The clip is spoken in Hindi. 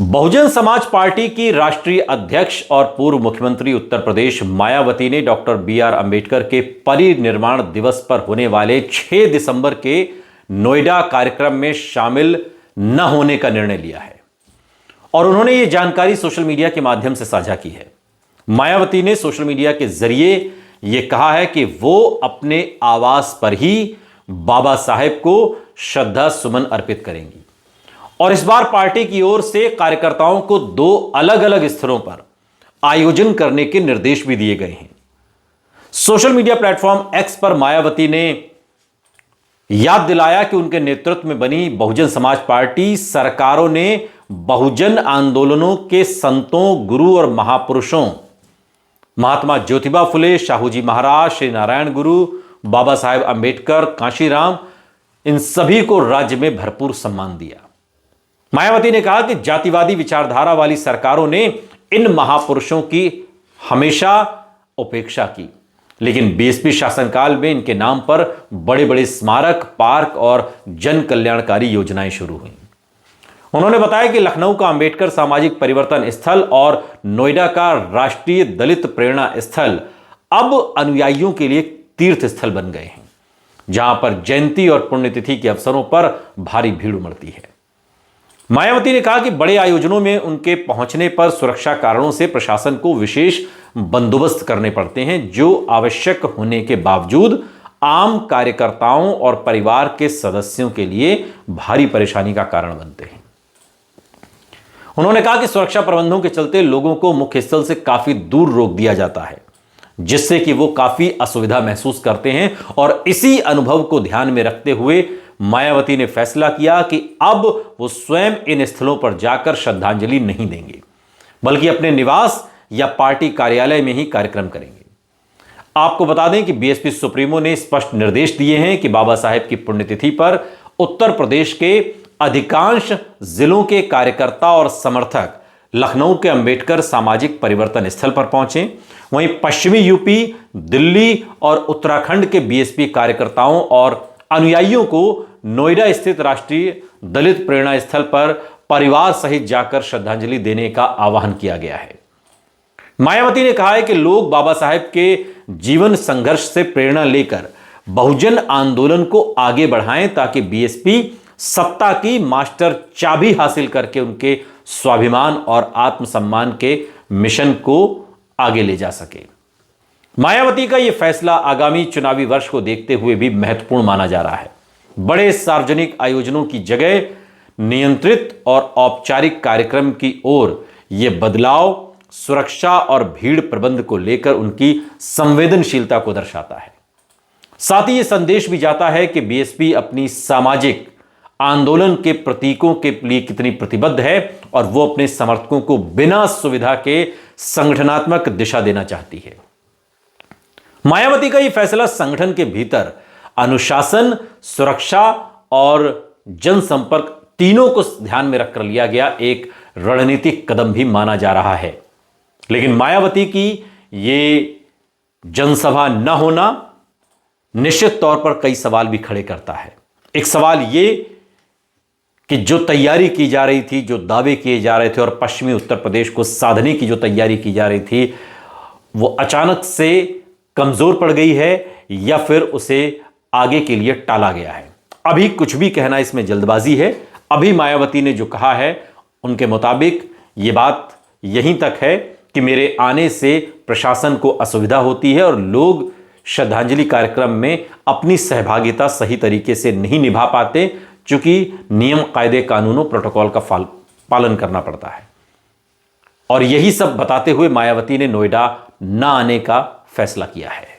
बहुजन समाज पार्टी की राष्ट्रीय अध्यक्ष और पूर्व मुख्यमंत्री उत्तर प्रदेश मायावती ने डॉक्टर बी.आर. अंबेडकर के परिनिर्वाण दिवस पर होने वाले 6 दिसंबर के नोएडा कार्यक्रम में शामिल न होने का निर्णय लिया है और उन्होंने यह जानकारी सोशल मीडिया के माध्यम से साझा की है। मायावती ने सोशल मीडिया के जरिए यह कहा है कि वो अपने आवास पर ही बाबा साहेब को श्रद्धा सुमन अर्पित करेंगी और इस बार पार्टी की ओर से कार्यकर्ताओं को 2 अलग अलग स्थलों पर आयोजन करने के निर्देश भी दिए गए हैं। सोशल मीडिया प्लेटफॉर्म एक्स पर मायावती ने याद दिलाया कि उनके नेतृत्व में बनी बहुजन समाज पार्टी सरकारों ने बहुजन आंदोलनों के संतों, गुरु और महापुरुषों महात्मा ज्योतिबा फुले, शाहूजी महाराज, श्री नारायण गुरु, बाबा साहेब अंबेडकर, कांशीराम, इन सभी को राज्य में भरपूर सम्मान दिया। मायावती ने कहा कि जातिवादी विचारधारा वाली सरकारों ने इन महापुरुषों की हमेशा उपेक्षा की, लेकिन बीएसपी शासनकाल में इनके नाम पर बड़े बड़े स्मारक, पार्क और जन कल्याणकारी योजनाएं शुरू हुई। उन्होंने बताया कि लखनऊ का अंबेडकर सामाजिक परिवर्तन स्थल और नोएडा का राष्ट्रीय दलित प्रेरणा स्थल अब अनुयायियों के लिए तीर्थ स्थल बन गए हैं, जहां पर जयंती और पुण्यतिथि के अवसरों पर भारी भीड़ उमड़ती है। मायावती ने कहा कि बड़े आयोजनों में उनके पहुंचने पर सुरक्षा कारणों से प्रशासन को विशेष बंदोबस्त करने पड़ते हैं, जो आवश्यक होने के बावजूद आम कार्यकर्ताओं और परिवार के सदस्यों के लिए भारी परेशानी का कारण बनते हैं। उन्होंने कहा कि सुरक्षा प्रबंधों के चलते लोगों को मुख्य स्थल से काफी दूर रोक दिया जाता है, जिससे कि वो काफी असुविधा महसूस करते हैं और इसी अनुभव को ध्यान में रखते हुए मायावती ने फैसला किया कि अब वो स्वयं इन स्थलों पर जाकर श्रद्धांजलि नहीं देंगे, बल्कि अपने निवास या पार्टी कार्यालय में ही कार्यक्रम करेंगे। आपको बता दें कि बीएसपी सुप्रीमो ने स्पष्ट निर्देश दिए हैं कि बाबा साहेब की पुण्यतिथि पर उत्तर प्रदेश के अधिकांश जिलों के कार्यकर्ता और समर्थक लखनऊ के अंबेडकर सामाजिक परिवर्तन स्थल पर पहुंचे। वहीं पश्चिमी यूपी, दिल्ली और उत्तराखंड के बीएसपी कार्यकर्ताओं और अनुयायियों को नोएडा स्थित राष्ट्रीय दलित प्रेरणा स्थल पर परिवार सहित जाकर श्रद्धांजलि देने का आह्वान किया गया है। मायावती ने कहा है कि लोग बाबा साहेब के जीवन संघर्ष से प्रेरणा लेकर बहुजन आंदोलन को आगे बढ़ाएं, ताकि बीएसपी सत्ता की मास्टर चाबी हासिल करके उनके स्वाभिमान और आत्मसम्मान के मिशन को आगे ले जा सके। मायावती का यह फैसला आगामी चुनावी वर्ष को देखते हुए भी महत्वपूर्ण माना जा रहा है। बड़े सार्वजनिक आयोजनों की जगह नियंत्रित और औपचारिक कार्यक्रम की ओर यह बदलाव सुरक्षा और भीड़ प्रबंध को लेकर उनकी संवेदनशीलता को दर्शाता है। साथ ही यह संदेश भी जाता है कि बीएसपी अपनी सामाजिक आंदोलन के प्रतीकों के लिए कितनी प्रतिबद्ध है और वो अपने समर्थकों को बिना सुविधा के संगठनात्मक दिशा देना चाहती है। मायावती का यह फैसला संगठन के भीतर अनुशासन, सुरक्षा और जनसंपर्क तीनों को ध्यान में रखकर लिया गया एक रणनीतिक कदम भी माना जा रहा है। लेकिन मायावती की यह जनसभा न होना निश्चित तौर पर कई सवाल भी खड़े करता है। एक सवाल यह कि जो तैयारी की जा रही थी, जो दावे किए जा रहे थे और पश्चिमी उत्तर प्रदेश को साधने की जो तैयारी की जा रही थी, वो अचानक से कमजोर पड़ गई है या फिर उसे आगे के लिए टाला गया है। अभी कुछ भी कहना इसमें जल्दबाजी है। अभी मायावती ने जो कहा है उनके मुताबिक ये बात यहीं तक है कि मेरे आने से प्रशासन को असुविधा होती है और लोग श्रद्धांजलि कार्यक्रम में अपनी सहभागिता सही तरीके से नहीं निभा पाते, चूंकि नियम, कायदे, कानूनों, प्रोटोकॉल का पालन करना पड़ता है। और यही सब बताते हुए मायावती ने नोएडा न आने का फैसला किया है।